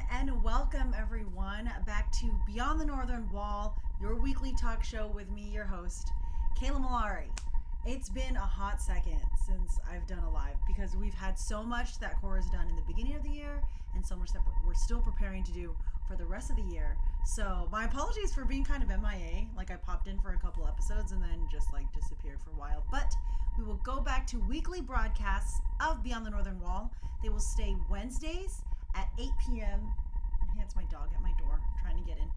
And welcome everyone back to Beyond the Northern Wall, your weekly talk show with me, your host, Kayla Malari. It's been a hot second since I've done a live because we've had so much that Core has done in the beginning of the year and so much that we're still preparing to do for the rest of the year. So my apologies for being kind of MIA, like I popped in for a couple episodes and then just like disappeared for a while. But we will go back to weekly broadcasts of Beyond the Northern Wall. They will stay Wednesdays at 8 p.m. That's my dog at my door trying to get in.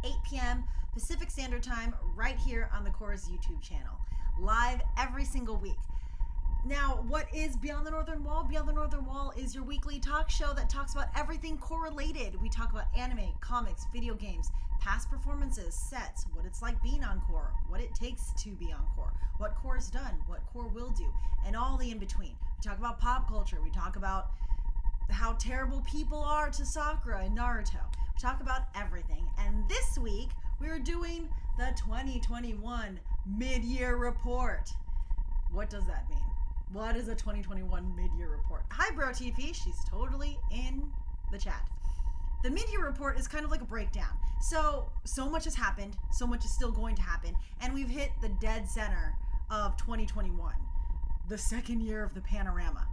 8 p.m. Pacific Standard Time right here on the Core's YouTube channel. Live every single week. Now, what is Beyond the Northern Wall? Beyond the Northern Wall is your weekly talk show that talks about everything Core related. We talk about anime, comics, video games, past performances, sets, what it's like being on Core, what it takes to be on Core, what Core's done, what Core will do, and all the in-between. We talk about pop culture. We talk about how terrible people are to Sakura and Naruto. We talk about everything. And this week, we're doing the 2021 mid-year report. What does that mean? What is a 2021 mid-year report? Hi, Bro TP. She's totally in the chat. The mid-year report is kind of like a breakdown. So much has happened. So much is still going to happen. And we've hit the dead center of 2021, the second year of the panorama.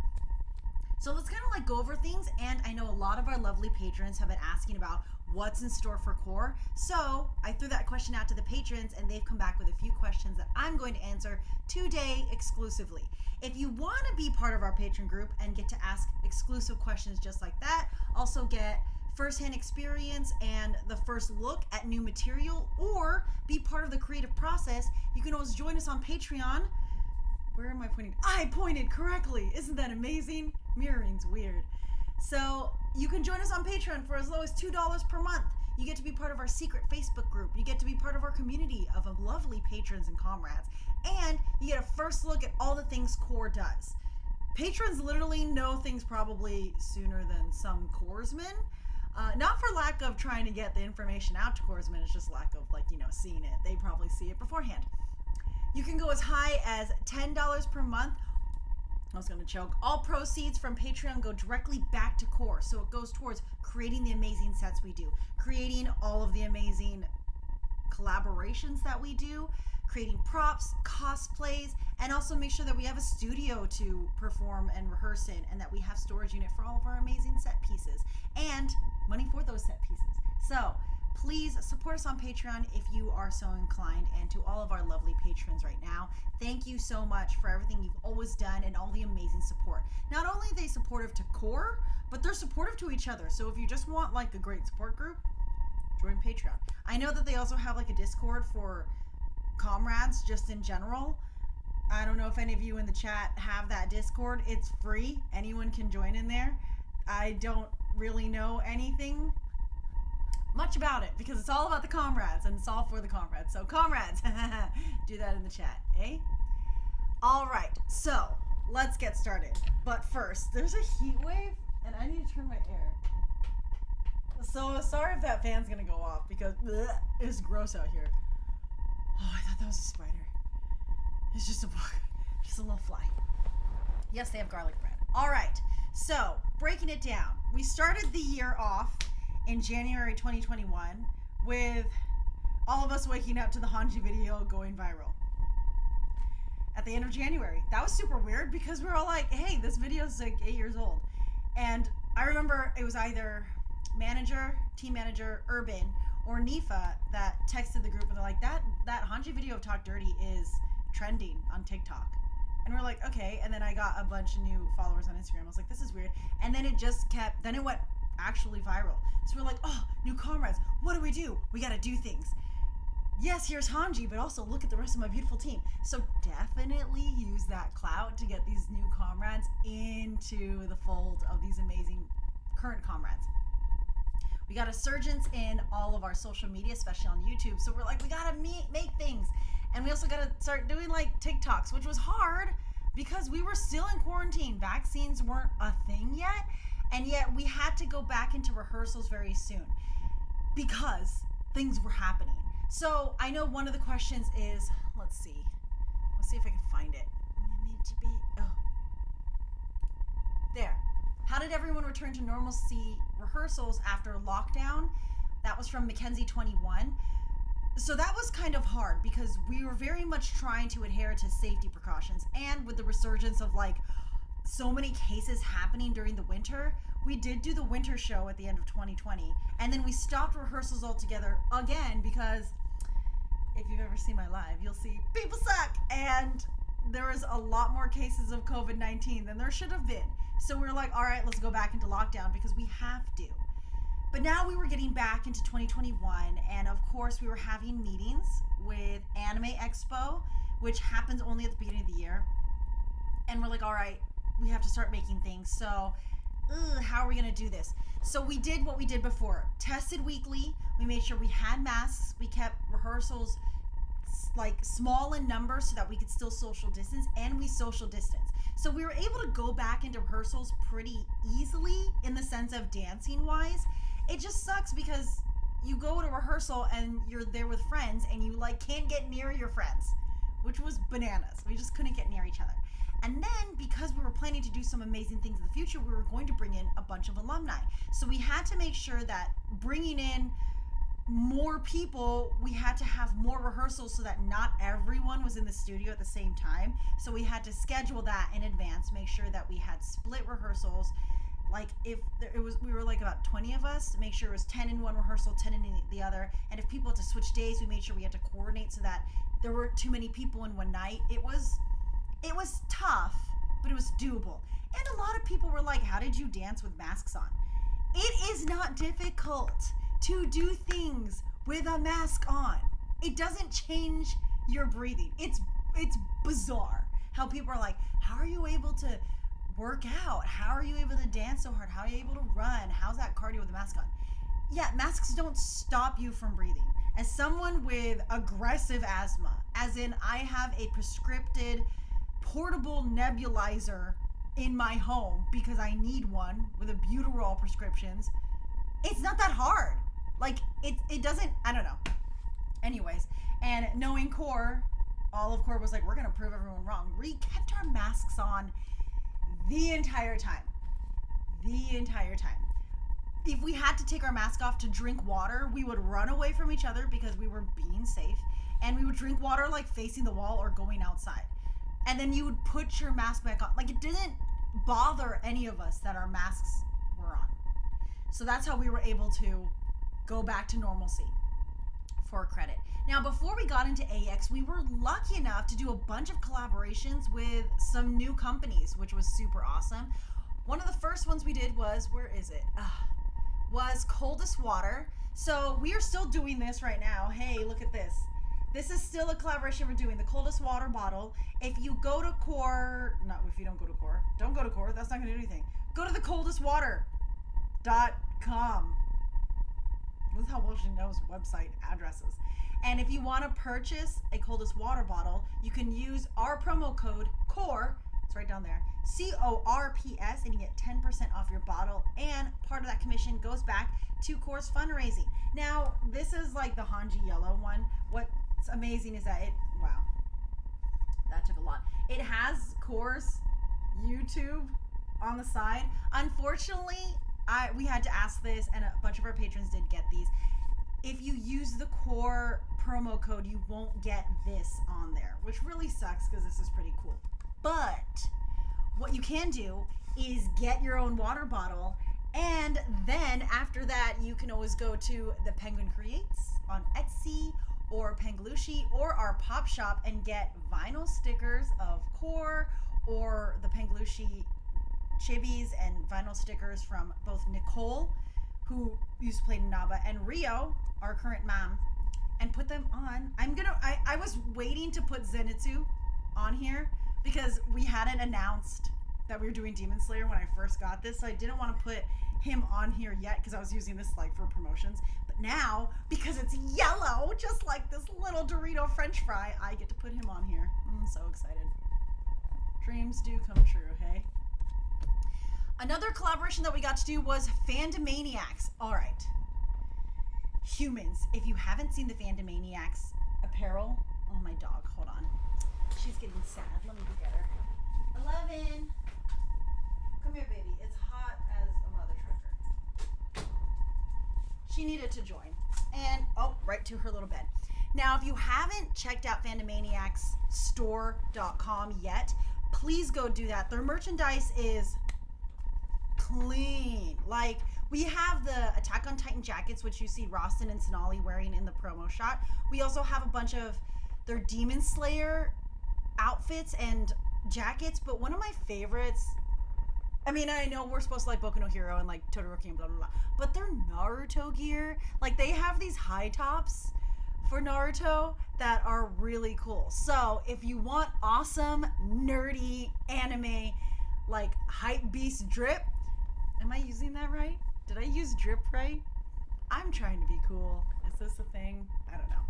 So let's kind of like go over things, and I know a lot of our lovely patrons have been asking about what's in store for Core. So I threw that question out to the patrons, and they've come back with a few questions that I'm going to answer today exclusively. If you want to be part of our patron group and get to ask exclusive questions just like that, also get firsthand experience and the first look at new material, or be part of the creative process, you can always join us on Patreon. Where am I pointing? I pointed correctly. Isn't that amazing? Mirroring's weird. So you can join us on Patreon for as low as $2 per month. You get to be part of our secret Facebook group. You get to be part of our community of lovely patrons and comrades. And you get a first look at all the things Core does. Patrons literally know things probably sooner than some Coresmen. Not for lack of trying to get the information out to Coresmen. It's just lack of seeing it. They probably see it beforehand. You can go as high as $10 per month. I was going to choke. All proceeds from Patreon go directly back to Core. So it goes towards creating the amazing sets we do, creating all of the amazing collaborations that we do, creating props, cosplays, and also make sure that we have a studio to perform and rehearse in, and that we have storage unit for all of our amazing set pieces, and money for those set pieces. So please support us on Patreon if you are so inclined, and to all of our lovely patrons right now, thank you so much for everything you've always done and all the amazing support. Not only are they supportive to Core, but they're supportive to each other. So if you just want like a great support group, join Patreon. I know that they also have like a Discord for comrades just in general. I don't know if any of you in the chat have that Discord. It's free. Anyone can join in there. I don't really know anything much about it because it's all about the comrades and it's all for the comrades. So comrades, do that in the chat, eh? All right, so let's get started. But first, there's a heat wave and I need to turn my air. So sorry if that fan's gonna go off because it's gross out here. Oh, I thought that was a spider. It's just a bug, just a little fly. Yes, they have garlic bread. All right, so breaking it down. We started the year off in January 2021 with all of us waking up to the Hanji video going viral. At the end of January. That was super weird because we were all like, hey, this video is like 8 years old. And I remember it was either team manager, Urban, or Nifa that texted the group and they're like, that Hanji video of Talk Dirty is trending on TikTok. And we're like, okay. And then I got a bunch of new followers on Instagram. I was like, this is weird. And then it went actually viral. So we're like, oh, new comrades. What do? We got to do things. Yes, here's Hanji, but also look at the rest of my beautiful team. So definitely use that clout to get these new comrades into the fold of these amazing current comrades. We got a surgence in all of our social media, especially on YouTube. So we're like, we got to make things. And we also got to start doing like TikToks, which was hard because we were still in quarantine. Vaccines weren't a thing yet, and yet we had to go back into rehearsals very soon because things were happening. So I know one of the questions is, let's see if I can find it. There. How did everyone return to normalcy rehearsals after lockdown? That was from Mackenzie 21. So that was kind of hard because we were very much trying to adhere to safety precautions, and with the resurgence of like so many cases happening during the winter, we did do the winter show at the end of 2020, and then we stopped rehearsals altogether again because if you've ever seen my live, you'll see people suck, and there was a lot more cases of COVID-19 than there should have been. So we were like, all right, let's go back into lockdown because we have to. But now we were getting back into 2021, and of course we were having meetings with Anime Expo, which happens only at the beginning of the year. And we're like, all right, we have to start making things. So how are we going to do this? So we did what we did before. Tested weekly. We made sure we had masks. We kept rehearsals like small in number so that we could still social distance, and we social distance. So we were able to go back into rehearsals pretty easily in the sense of dancing wise. It just sucks because you go to rehearsal and you're there with friends and you like can't get near your friends, which was bananas. We just couldn't get near each other. And then because we were planning to do some amazing things in the future, we were going to bring in a bunch of alumni. So we had to make sure that bringing in more people, we had to have more rehearsals so that not everyone was in the studio at the same time. So we had to schedule that in advance, make sure that we had split rehearsals. Like if we were like about 20 of us, make sure it was 10 in one rehearsal, 10 in the other. And if people had to switch days, we made sure we had to coordinate so that there weren't too many people in one night. It was tough, but it was doable. And a lot of people were like, how did you dance with masks on? It is not difficult to do things with a mask on. It doesn't change your breathing. It's bizarre how people are like, how are you able to work out? How are you able to dance so hard? How are you able to run? How's that cardio with a mask on? Yeah, masks don't stop you from breathing. As someone with aggressive asthma, as in I have a prescripted portable nebulizer in my home because I need one with a Buterol prescriptions, it's not that hard. Like, it doesn't, I don't know. Anyways, and knowing Core, all of Core was like, we're going to prove everyone wrong. We kept our masks on the entire time. The entire time. If we had to take our mask off to drink water, we would run away from each other because we were being safe. And we would drink water like facing the wall or going outside. And then you would put your mask back on. Like, it didn't bother any of us that our masks were on. So that's how we were able to go back to normalcy for credit. Now, before we got into AX, we were lucky enough to do a bunch of collaborations with some new companies, which was super awesome. One of the first ones we did was, was Coldest Water. So we are still doing this right now. Hey, look at this. This is still a collaboration we're doing. The Coldest Water bottle. If you go to Core, not if you don't go to Core. Don't go to Core. That's not going to do anything. Go to thecoldestwater.com. This is how well she knows website addresses. And if you want to purchase a Coldest Water bottle, you can use our promo code CORE. It's right down there. CORPS, and you get 10% off your bottle. And part of that commission goes back to Core's fundraising. Now, this is like the Hanji Yellow one. What's amazing is that that took a lot. It has Core's YouTube on the side. Unfortunately, we had to ask this, and a bunch of our patrons did get these. If you use the Core promo code, you won't get this on there, which really sucks because this is pretty cool. But what you can do is get your own water bottle, and then after that, you can always go to the Penguin Creates on Etsy or Pengalushi or our pop shop and get vinyl stickers of Core or the Pengalushi chibis and vinyl stickers from both Nicole, who used to play Naba, and Rio, our current mom, and put them on. I was waiting to put Zenitsu on here because we hadn't announced that we were doing Demon Slayer when I first got this, so I didn't want to put him on here yet because I was using this like for promotions. But now, because it's yellow, just like this little Dorito French fry, I get to put him on here. I'm so excited. Dreams do come true, hey? Another collaboration that we got to do was Fandomaniacs. All right. Humans, if you haven't seen the Fandomaniacs apparel, oh, my dog, hold on. She's getting sad. Let me go get her. 11. Come here, baby. It's hot as a mother trucker. She needed to join. And, oh, right to her little bed. Now, if you haven't checked out fandomaniacsstore.com yet, please go do that. Their merchandise is clean. Like, we have the Attack on Titan jackets, which you see Rostin and Sonali wearing in the promo shot. We also have a bunch of their Demon Slayer outfits and jackets, but one of my favorites, I mean, I know we're supposed to like Boku no Hero and like Todoroki and blah, blah, blah, but their Naruto gear, like they have these high tops for Naruto that are really cool. So if you want awesome, nerdy anime, like hype beast drip, am I using that right? Did I use drip right? I'm trying to be cool. Is this a thing? I don't know.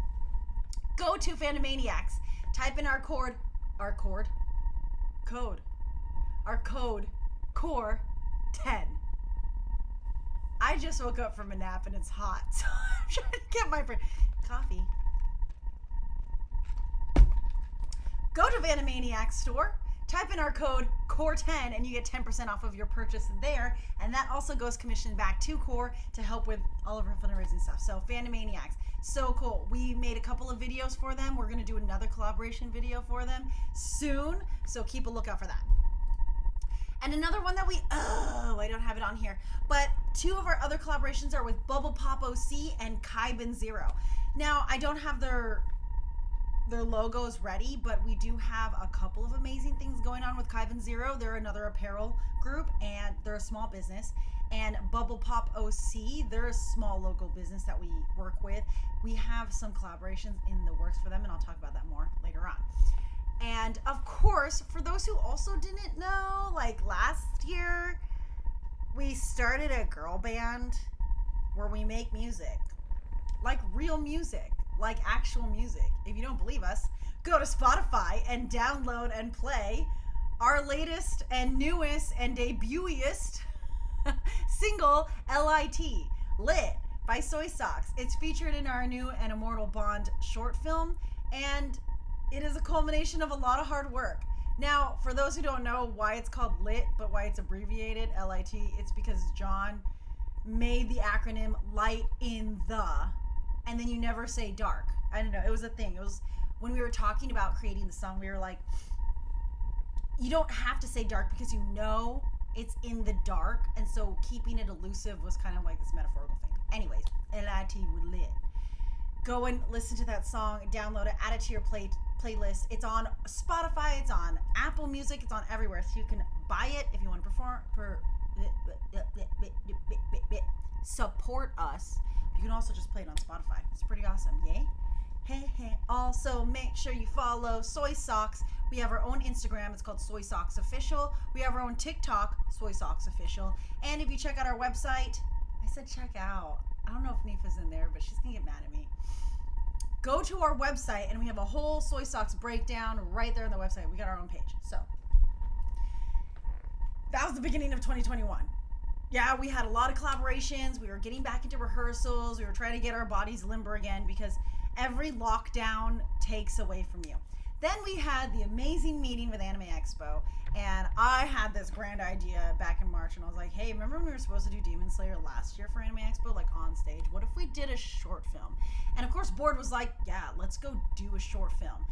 Go to Fandomaniacs. Type in our code, core 10. I just woke up from a nap and it's hot, so I'm trying to get my coffee. Go to Fandomaniacs store. Type in our code CORE10 and you get 10% off of your purchase there. And that also goes commission back to Core to help with all of our fundraising stuff. So Fandomaniacs, so cool. We made a couple of videos for them. We're going to do another collaboration video for them soon. So keep a lookout for that. And another one that I don't have it on here, but two of our other collaborations are with Bubble Pop OC and Kaiben Zero. Now, I don't have their logos ready, but we do have a couple of amazing things going on with Kaiben Zero. They're another apparel group and they're a small business. And Bubble Pop OC, they're a small local business that we work with. We have some collaborations in the works for them, and I'll talk about that more later on. And of course, for those who also didn't know, like last year, we started a girl band where we make music, like real music, like actual music. If you don't believe us, go to Spotify and download and play our latest and newest and debuteest single, Lit, by Soy Socks. It's featured in our new An Immortal Bond short film, and it is a culmination of a lot of hard work. Now, for those who don't know why it's called LIT, but why it's abbreviated, LIT, it's because John made the acronym light in the, and then you never say dark. I don't know, it was a thing. It was when we were talking about creating the song, we were like, you don't have to say dark because you know it's in the dark, and so keeping it elusive was kind of like this metaphorical thing. Anyways, LIT with lit. Go and listen to that song, download it, add it to your playlist. It's on Spotify, it's on Apple Music, it's on everywhere. So you can buy it if you want to support us. You can also just play it on Spotify. It's pretty awesome, yay? Hey. Also, make sure you follow Soy Socks. We have our own Instagram. It's called Soy Socks Official. We have our own TikTok, Soy Socks Official. And if you check out our website, I said check out. I don't know if Nifa's in there, but she's going to get mad at me. Go to our website, and we have a whole Soy Socks breakdown right there on the website. We got our own page. So, that was the beginning of 2021. Yeah, we had a lot of collaborations. We were getting back into rehearsals. We were trying to get our bodies limber again because every lockdown takes away from you. Then we had the amazing meeting with Anime Expo, and I had this grand idea back in March, and I was like, hey, remember when we were supposed to do Demon Slayer last year for Anime Expo, like on stage? What if we did a short film? And of course, Board was like, yeah, let's go do a short film.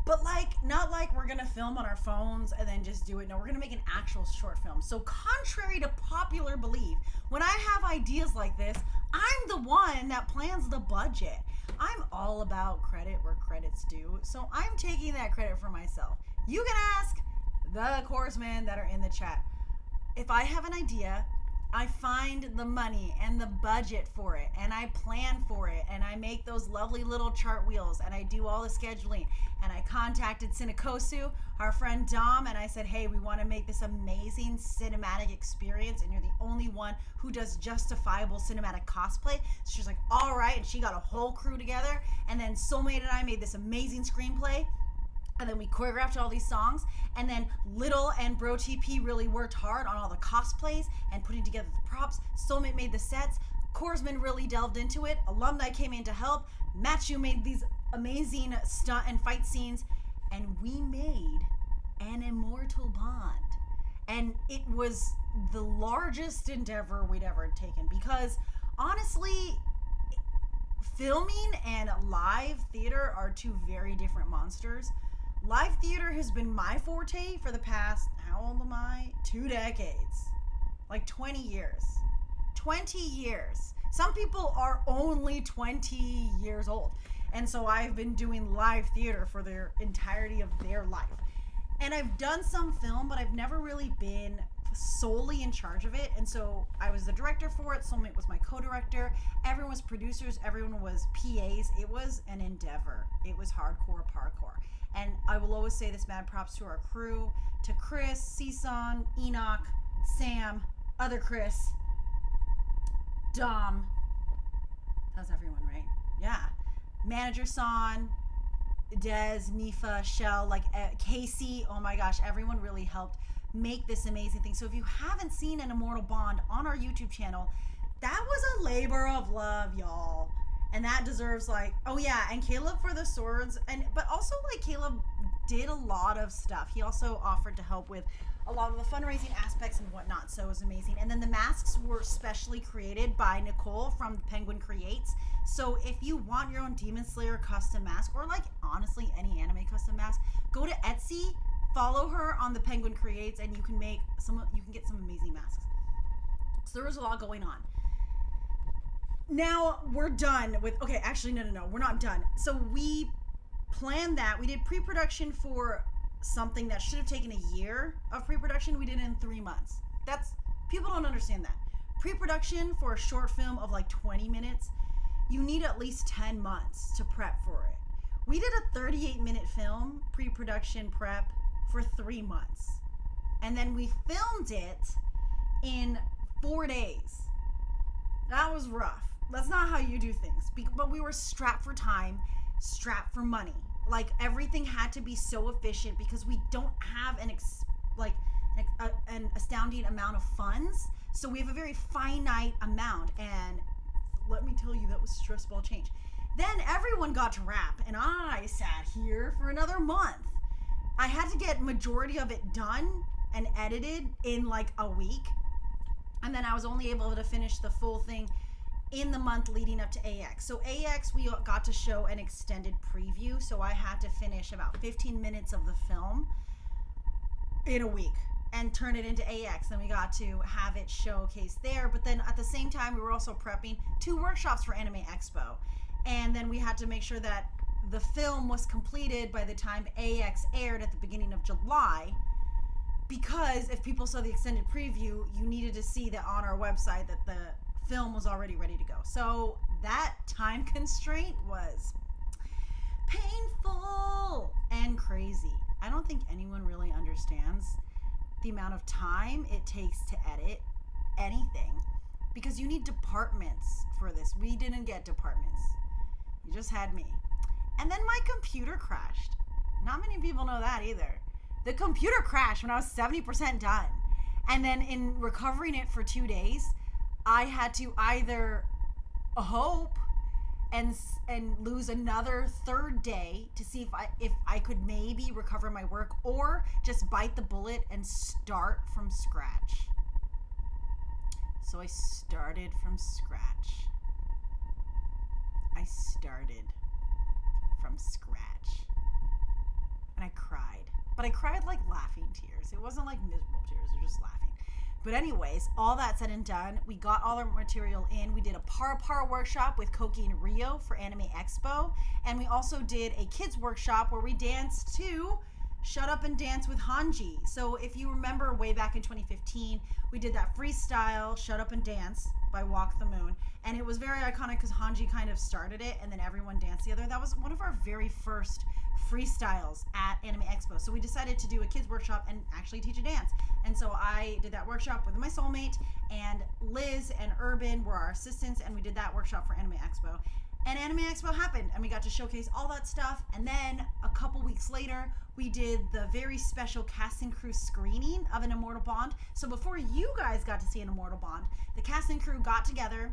But like, not like we're gonna film on our phones and then just do it. No, we're gonna make an actual short film. So contrary to popular belief, when I have ideas like this, I'm the one that plans the budget. I'm all about credit where credit's due, so I'm taking that credit for myself. You can ask the chorusmen that are in the chat. If I have an idea, I find the money and the budget for it, and I plan for it, and I make those lovely little chart wheels, and I do all the scheduling, and I contacted Cinecosu, our friend Dom, and I said, hey, we want to make this amazing cinematic experience, and you're the only one who does justifiable cinematic cosplay. So she's like, all right, and she got a whole crew together, and then Soulmate and I made this amazing screenplay. And then we choreographed all these songs. And then Little and Bro TP really worked hard on all the cosplays and putting together the props. Soulmate made the sets. Korsman really delved into it. Alumni came in to help. Matthew made these amazing stunt and fight scenes. And we made An Immortal Bond. And it was the largest endeavor we'd ever taken because, honestly, filming and live theater are two very different monsters. Live theater has been my forte for the past, how old am I? 2 decades. Like 20 years. 20 years. Some people are only 20 years old. And so I've been doing live theater for the entirety of their life. And I've done some film, but I've never really been solely in charge of it. And so I was the director for it. Soulmate was my co-director. Everyone was producers. Everyone was PAs. It was an endeavor. It was hardcore parkour. And I will always say this, mad props to our crew, to Chris, Season, Enoch, Sam, other Chris, Dom. That's everyone, right? Yeah. Manager Son, Des, Nifa, Shell, like Casey. Oh my gosh, everyone really helped make this amazing thing. So if you haven't seen An Immortal Bond on our YouTube channel, that was a labor of love, y'all. And that deserves like, oh yeah, and Caleb for the swords, but also like Caleb did a lot of stuff. He also offered to help with a lot of the fundraising aspects and whatnot, so it was amazing. And then the masks were specially created by Nicole from Penguin Creates. So if you want your own Demon Slayer custom mask, or like honestly any anime custom mask, go to Etsy, follow her on the Penguin Creates, and you can get some amazing masks. So there was a lot going on. Now we're done with, okay, actually, no, we're not done. So we planned that. We did pre-production for something that should have taken a year of pre-production. We did it in 3 months. People don't understand that. Pre-production for a short film of like 20 minutes, you need at least 10 months to prep for it. We did a 38-minute film, pre-production prep, for 3 months. And then we filmed it in 4 days. That was rough. That's not how you do things. But we were strapped for time, strapped for money. Like, everything had to be so efficient because we don't have an astounding amount of funds. So we have a very finite amount. And let me tell you, that was stress ball change. Then everyone got to wrap, and I sat here for another month. I had to get majority of it done and edited in like a week. And then I was only able to finish the full thing in the month leading up to AX. So AX, we got to show an extended preview. So I had to finish about 15 minutes of the film in a week and turn it into AX. Then we got to have it showcased there. But then at the same time, we were also prepping 2 workshops for Anime Expo. And then we had to make sure that the film was completed by the time AX aired at the beginning of July. Because if people saw the extended preview, you needed to see that on our website that the film was already ready to go. So that time constraint was painful and crazy. I don't think anyone really understands the amount of time it takes to edit anything because you need departments for this. We didn't get departments. You just had me. And then my computer crashed. Not many people know that either. The computer crashed when I was 70% done. And then in recovering it for 2 days, I had to either hope and lose another 3rd day to see if I could maybe recover my work, or just bite the bullet and start from scratch. So I started from scratch. And I cried. But I cried like laughing tears. It wasn't like miserable tears, they're just laughing. But anyways, all that said and done, we got all our material in. We did a para workshop with Koki and Rio for Anime Expo. And we also did a kids workshop where we danced to Shut Up and Dance with Hanji. So if you remember way back in 2015, we did that freestyle Shut Up and Dance by Walk the Moon. And it was very iconic because Hanji kind of started it and then everyone danced together. That was one of our very first freestyles at Anime Expo. So we decided to do a kids workshop and actually teach a dance. And so I did that workshop with my soulmate, and Liz and Urban were our assistants, and we did that workshop for Anime Expo. And Anime Expo happened, and we got to showcase all that stuff. And then a couple weeks later, we did the very special cast and crew screening of An Immortal Bond. So before you guys got to see An Immortal Bond, the cast and crew got together,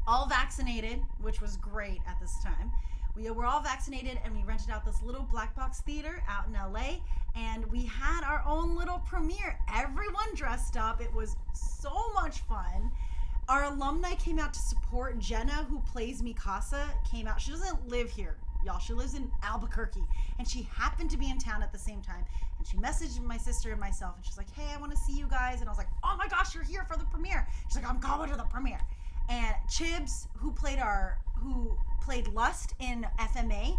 all vaccinated, which was great at this time. We were all vaccinated, and we rented out this little black box theater out in LA, and we had our own little premiere. Everyone dressed up. It was so much fun. Our alumni came out to support. Jenna, who plays Mikasa, came out. She doesn't live here, y'all. She lives in Albuquerque, and she happened to be in town at the same time. And she messaged my sister and myself, and she's like, hey, I want to see you guys. And I was like, oh my gosh, you're here for the premiere. She's like, I'm going to the premiere. And Chibs, who played Lust in FMA,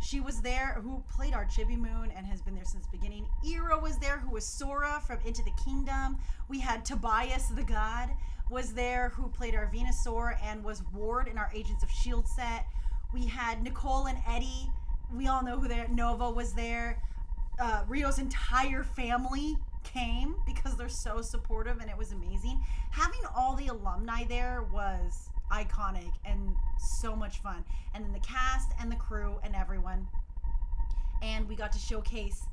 she was there, who played our Chibi Moon and has been there since the beginning. Ira was there, who was Sora from Into the Kingdom. We had Tobias the God was there, who played our Venusaur and was Ward in our Agents of S.H.I.E.L.D. set. We had Nicole and Eddie. We all know who they are. Nova was there. Rio's entire family came because they're so supportive, and it was amazing. Having all the alumni there was iconic and so much fun. And then the cast and the crew and everyone. And we got to showcase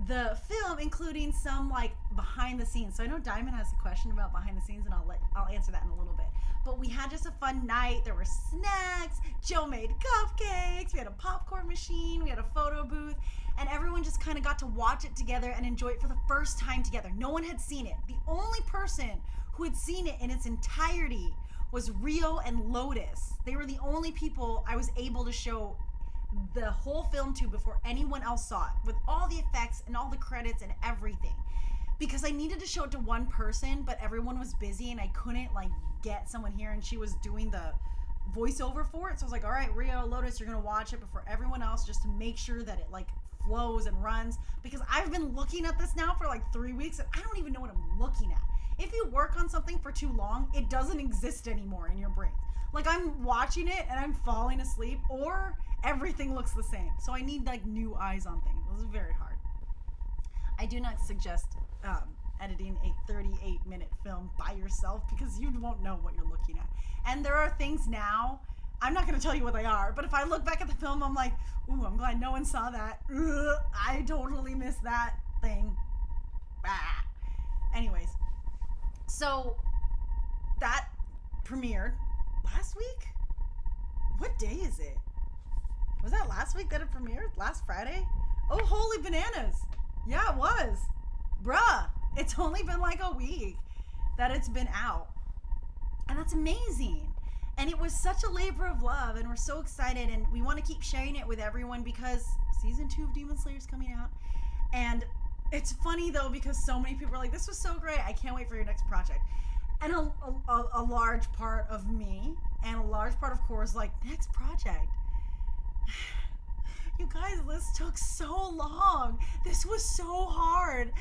the film, including some like behind the scenes. So I know Diamond has a question about behind the scenes, and I'll answer that in a little bit. But we had just a fun night. There were snacks. Joe made cupcakes. We had a popcorn machine. We had a photo booth. And everyone just kind of got to watch it together and enjoy it for the first time together. No one had seen it. The only person who had seen it in its entirety was Rio and Lotus. They were the only people I was able to show the whole film to before anyone else saw it, with all the effects and all the credits and everything. Because I needed to show it to one person, but everyone was busy and I couldn't like get someone here, and she was doing the voiceover for it. So I was like, all right, Rio, Lotus, you're gonna watch it before everyone else, just to make sure that it like flows and runs, because I've been looking at this now for like 3 weeks and I don't even know what I'm looking at. If you work on something for too long, it doesn't exist anymore in your brain. Like, I'm watching it and I'm falling asleep, or everything looks the same. So I need like new eyes on things. This is very hard. I do not suggest editing a 38-minute film by yourself, because you won't know what you're looking at. And there are things now, I'm not going to tell you what they are, but if I look back at the film, I'm like, ooh, I'm glad no one saw that. Ugh, I totally missed that thing. Ah. Anyways, so that premiered last week? What day is it? Was that last week that it premiered? Last Friday? Oh, holy bananas. Yeah, it was. Bruh, it's only been like a week that it's been out. And that's amazing. And it was such a labor of love, and we're so excited, and we want to keep sharing it with everyone because season 2 of Demon Slayer is coming out. And it's funny though, because so many people are like, this was so great, I can't wait for your next project. And a large part of me and a large part of Core is like, next project. You guys, this took so long. This was so hard.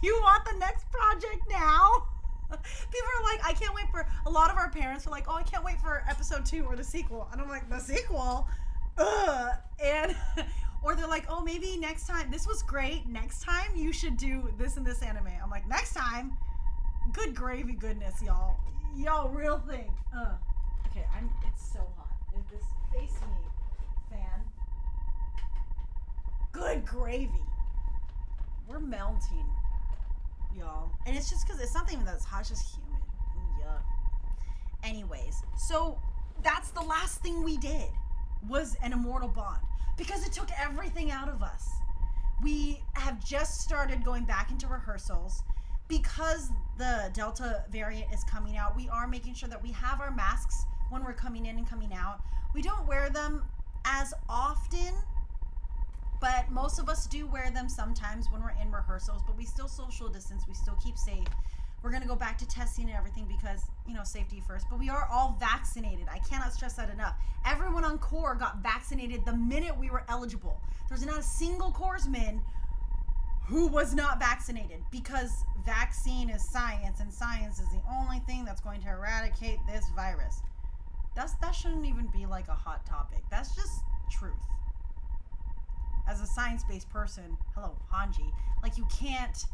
You want the next project now? People are like, I can't wait for, a lot of our parents are like, oh, I can't wait for episode 2 or the sequel. And I'm like, the sequel? Ugh. And, or they're like, oh, maybe next time, this was great. Next time you should do this and this anime. I'm like, next time? Good gravy goodness, y'all. Y'all, real thing. Okay, it's so hot. Is this face me fan? Good gravy. We're melting, y'all. And it's just because it's not even that it's hot, it's just humid. Yuck. Anyways, so that's the last thing we did, was An Immortal Bond, because it took everything out of us. We have just started going back into rehearsals. Because the Delta variant is coming out, we are making sure that we have our masks when we're coming in and coming out. We don't wear them as often, but most of us do wear them sometimes when we're in rehearsals, but we still social distance, we still keep safe. We're going to go back to testing and everything because, you know, safety first, but we are all vaccinated. I cannot stress that enough. Everyone on Core got vaccinated the minute we were eligible. There's not a single Coresman who was not vaccinated, because vaccine is science, and science is the only thing that's going to eradicate this virus. That shouldn't even be like a hot topic. That's just truth. As a science-based person, hello, Hanji, like, you can't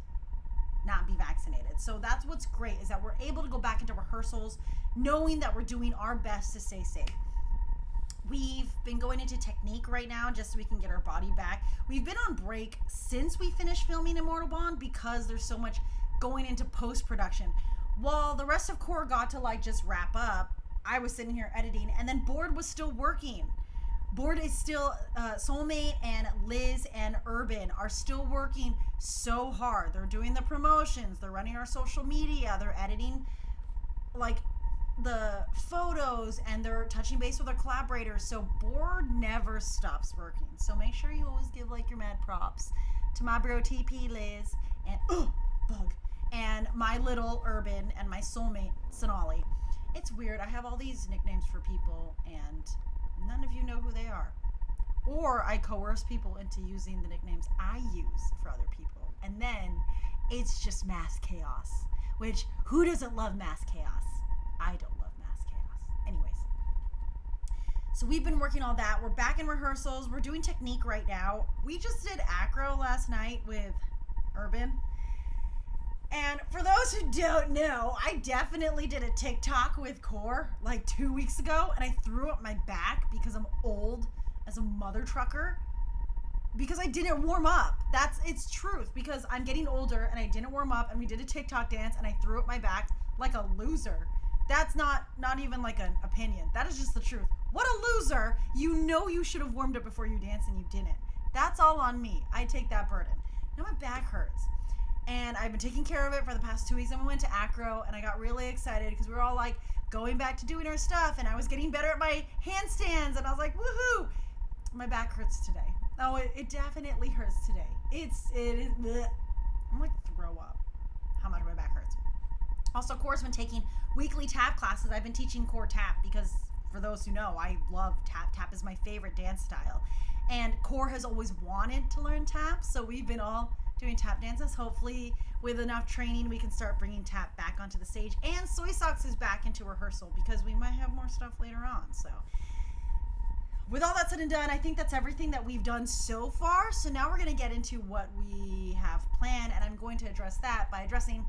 not be vaccinated. So that's what's great, is that we're able to go back into rehearsals knowing that we're doing our best to stay safe. We've been going into technique right now just so we can get our body back. We've been on break since we finished filming Immortal Bond because there's so much going into post-production. While the rest of core got to like just wrap up, I was sitting here editing, and then Board was still working. Board is still, Soulmate and Liz and Urban are still working so hard. They're doing the promotions, they're running our social media, they're editing like the photos, and they're touching base with our collaborators. So Board never stops working. So make sure you always give like your mad props to my bro TP Liz and Bug and my little Urban and my soulmate Sonali. It's weird. I have all these nicknames for people and none of you know who they are. Or I coerce people into using the nicknames I use for other people. And then it's just mass chaos. Which, who doesn't love mass chaos? I don't love mass chaos. Anyways. So we've been working on that. We're back in rehearsals. We're doing technique right now. We just did acro last night with Urban. And for those who don't know, I definitely did a TikTok with Core like 2 weeks ago, and I threw up my back because I'm old as a mother trucker because I didn't warm up. It's truth, because I'm getting older and I didn't warm up, and we did a TikTok dance and I threw up my back like a loser. That's not even like an opinion. That is just the truth. What a loser. You know you should have warmed up before you danced and you didn't. That's all on me. I take that burden. Now my back hurts. And I've been taking care of it for the past 2 weeks. And we went to acro, and I got really excited because we were all like going back to doing our stuff, and I was getting better at my handstands, and I was like, woohoo! My back hurts today. Oh, it definitely hurts today. It is. Bleh. I'm like throw up. How much my back hurts. Also, Core's been taking weekly tap classes. I've been teaching Core tap because, for those who know, I love tap. Tap is my favorite dance style. And Core has always wanted to learn tap, so we've been all doing tap dances. Hopefully, with enough training, we can start bringing tap back onto the stage. And Soy Socks is back into rehearsal because we might have more stuff later on. So, with all that said and done, I think that's everything that we've done so far. So now we're going to get into what we have planned, and I'm going to address that by addressing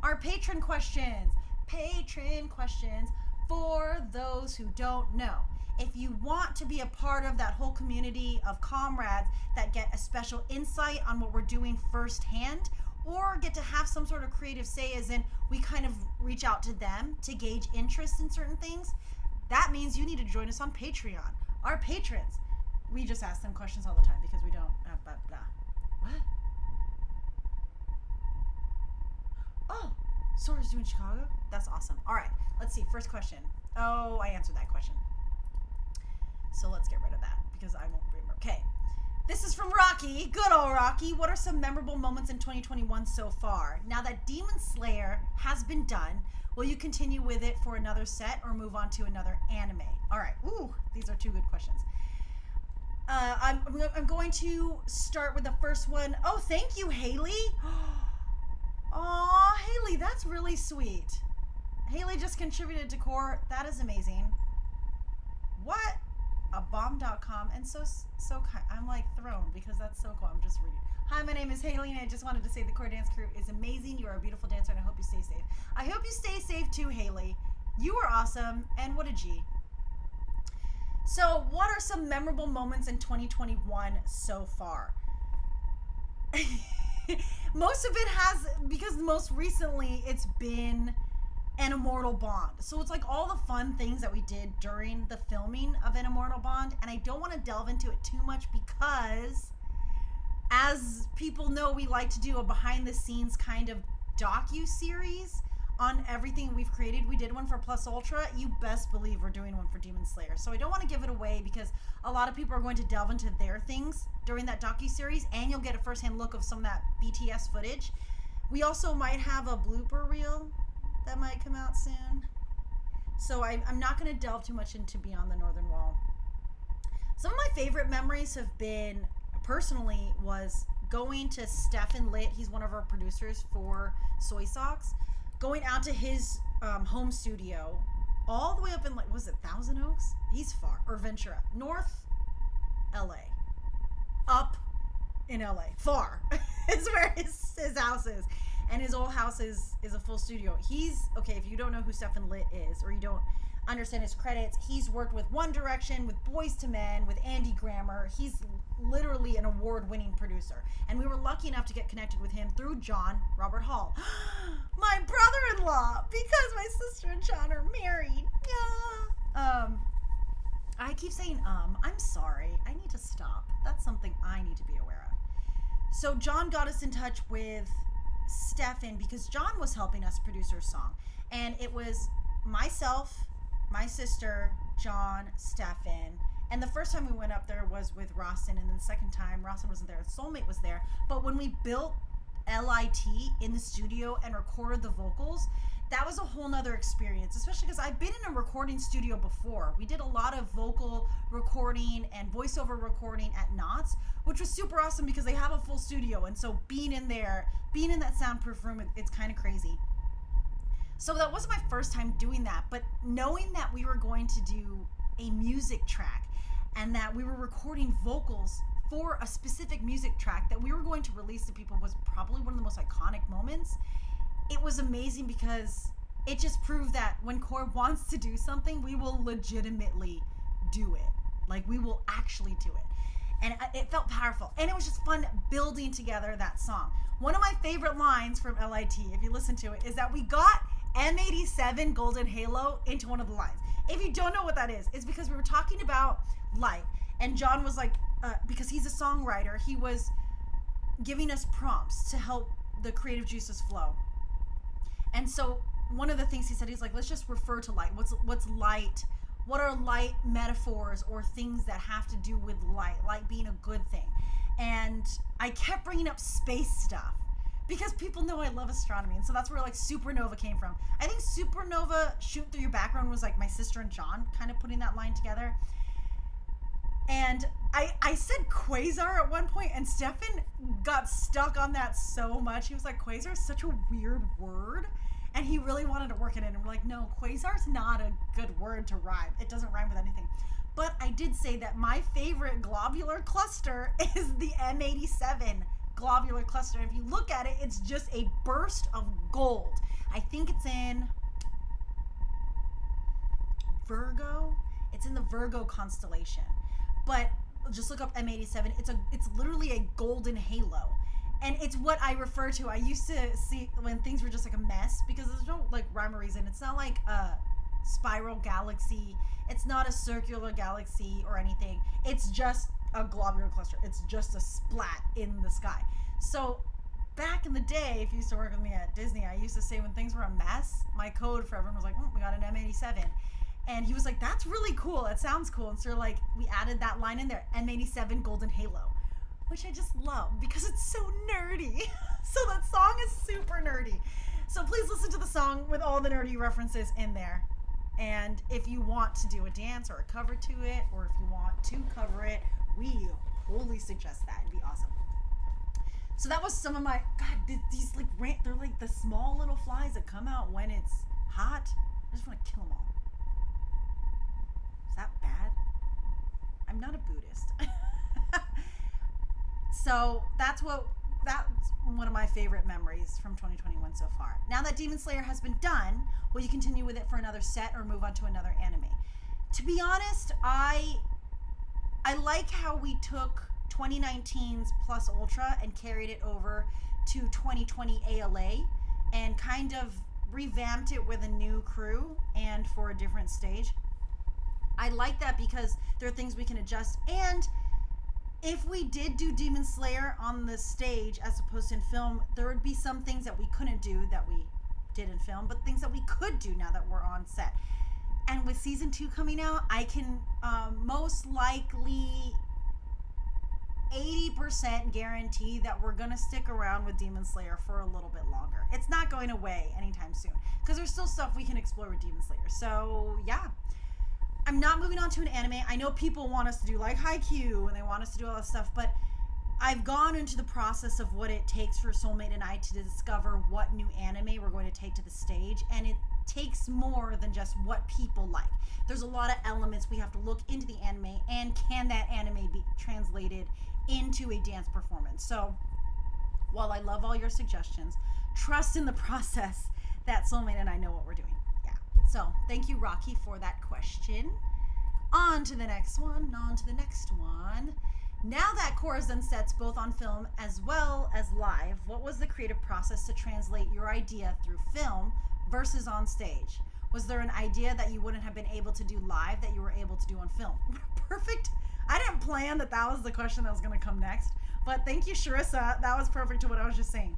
our patron questions. Patron questions for those who don't know. If you want to be a part of that whole community of comrades that get a special insight on what we're doing firsthand, or get to have some sort of creative say, as in we kind of reach out to them to gauge interest in certain things, that means you need to join us on Patreon. Our patrons, we just ask them questions all the time because we don't, blah, blah. What? Oh, Sora's doing Chicago? That's awesome. All right, let's see. First question. Oh, I answered that question. So let's get rid of that because I won't remember. Okay. This is from Rocky. Good old Rocky. What are some memorable moments in 2021 so far? Now that Demon Slayer has been done, will you continue with it for another set or move on to another anime? All right. Ooh, these are two good questions. I'm going to start with the first one. Oh, thank you, Haley. Aw, Haley, that's really sweet. Haley just contributed to Core. That is amazing. What? A bomb.com, and so kind. I'm like thrown because that's so cool. I'm just reading. Hi, my name is Haley, and I just wanted to say the Core Dance Crew is amazing. You are a beautiful dancer, and I hope you stay safe. I hope you stay safe too, Haley. You are awesome, and what a G. So, what are some memorable moments in 2021 so far? Most of it has, because most recently it's been An Immortal Bond. So it's like all the fun things that we did during the filming of An Immortal Bond, and I don't want to delve into it too much because, as people know, we like to do a behind the scenes kind of docu-series on everything we've created. We did one for Plus Ultra. You best believe we're doing one for Demon Slayer. So I don't want to give it away because a lot of people are going to delve into their things during that docu-series, and you'll get a first-hand look of some of that BTS footage. We also might have a blooper reel that might come out soon. So I'm not going to delve too much into Beyond the Northern Wall. Some of my favorite memories have been, personally, was going to Stefan Litt. He's one of our producers for Soy Socks. Going out to his home studio all the way up in, like, was it Thousand Oaks? He's far. Or Ventura. North LA. Up in LA. Far is where his house is. And his old house is a full studio. He's, okay, if you don't know who Stefan Litt is, or you don't, understand his credits. He's worked with One Direction, with Boyz II Men, with Andy Grammer. He's literally an award-winning producer. And we were lucky enough to get connected with him through John Robert Hall, my brother-in-law, because my sister and John are married. Yeah. I keep saying, I'm sorry. I need to stop. That's something I need to be aware of. So John got us in touch with Stefan because John was helping us produce her song. And it was myself, my sister, John, Stefan. And the first time we went up there was with Rawson. And then the second time, Rawson wasn't there. Soulmate was there. But when we built LIT in the studio and recorded the vocals, that was a whole nother experience, especially because I've been in a recording studio before. We did a lot of vocal recording and voiceover recording at Knott's, which was super awesome because they have a full studio. And so being in there, being in that soundproof room, it's kind of crazy. So that wasn't my first time doing that, but knowing that we were going to do a music track and that we were recording vocals for a specific music track that we were going to release to people was probably one of the most iconic moments. It was amazing because it just proved that when Core wants to do something, we will legitimately do it. Like, we will actually do it. And it felt powerful. And it was just fun building together that song. One of my favorite lines from LIT, if you listen to it, is that we got M87 Golden Halo into one of the lines. If you don't know what that is, it's because we were talking about light. And John was like, because he's a songwriter, he was giving us prompts to help the creative juices flow. And so one of the things he said, he's like, let's just refer to light. What's light? What are light metaphors or things that have to do with light being a good thing? And I kept bringing up space stuff because people know I love astronomy. And so that's where like supernova came from. I think supernova shoot through your background was like my sister and John kind of putting that line together. And I said quasar at one point, and Stefan got stuck on that so much. He was like, quasar is such a weird word. And he really wanted to work it in. And we're like, no, quasar's not a good word to rhyme. It doesn't rhyme with anything. But I did say that my favorite globular cluster is the M87 globular cluster. If you look at it, it's just a burst of gold. I think it's in Virgo. It's in the Virgo constellation. But just look up M87. It's literally a golden halo. And it's what I refer to. I used to see when things were just like a mess because there's no like rhyme or reason. It's not like a spiral galaxy. It's not a circular galaxy or anything. It's just a globular cluster. It's just a splat in the sky. So back in the day, if you used to work with me at Disney, I used to say when things were a mess, my code for everyone was like, we got an M87. And he was like, that's really cool. That sounds cool. And so like we added that line in there, M87 Golden Halo, which I just love because it's so nerdy. So that song is super nerdy. So please listen to the song with all the nerdy references in there. And if you want to do a dance or a cover to it, or if you want to cover it, we wholly suggest that. It'd be awesome. So that was some of my, God, these like, they're like the small little flies that come out when it's hot. I just want to kill them all. Is that bad? I'm not a Buddhist. So that's one of my favorite memories from 2021 so far. Now that Demon Slayer has been done, will you continue with it for another set or move on to another anime? To be honest, I like how we took 2019's Plus Ultra and carried it over to 2020 ALA and kind of revamped it with a new crew and for a different stage. I like that because there are things we can adjust. And if we did do Demon Slayer on the stage as opposed to in film, there would be some things that we couldn't do that we did in film, but things that we could do now that we're on set. And with season 2 coming out, I can most likely 80% guarantee that we're going to stick around with Demon Slayer for a little bit longer. It's not going away anytime soon because there's still stuff we can explore with Demon Slayer. So, yeah. I'm not moving on to an anime. I know people want us to do like Haikyuu and they want us to do all that stuff, but I've gone into the process of what it takes for Soulmate and I to discover what new anime we're going to take to the stage, and it takes more than just what people like. There's a lot of elements we have to look into the anime, and can that anime be translated into a dance performance? So while I love all your suggestions, trust in the process that Soulmate and I know what we're doing. Yeah. So thank you, Rocky, for that question. On to the next one. Now that Cora has done sets both on film as well as live, what was the creative process to translate your idea through film versus on stage? Was there an idea that you wouldn't have been able to do live that you were able to do on film? Perfect. I didn't plan that was the question that was going to come next, but thank you, Sharissa. That was perfect to what I was just saying.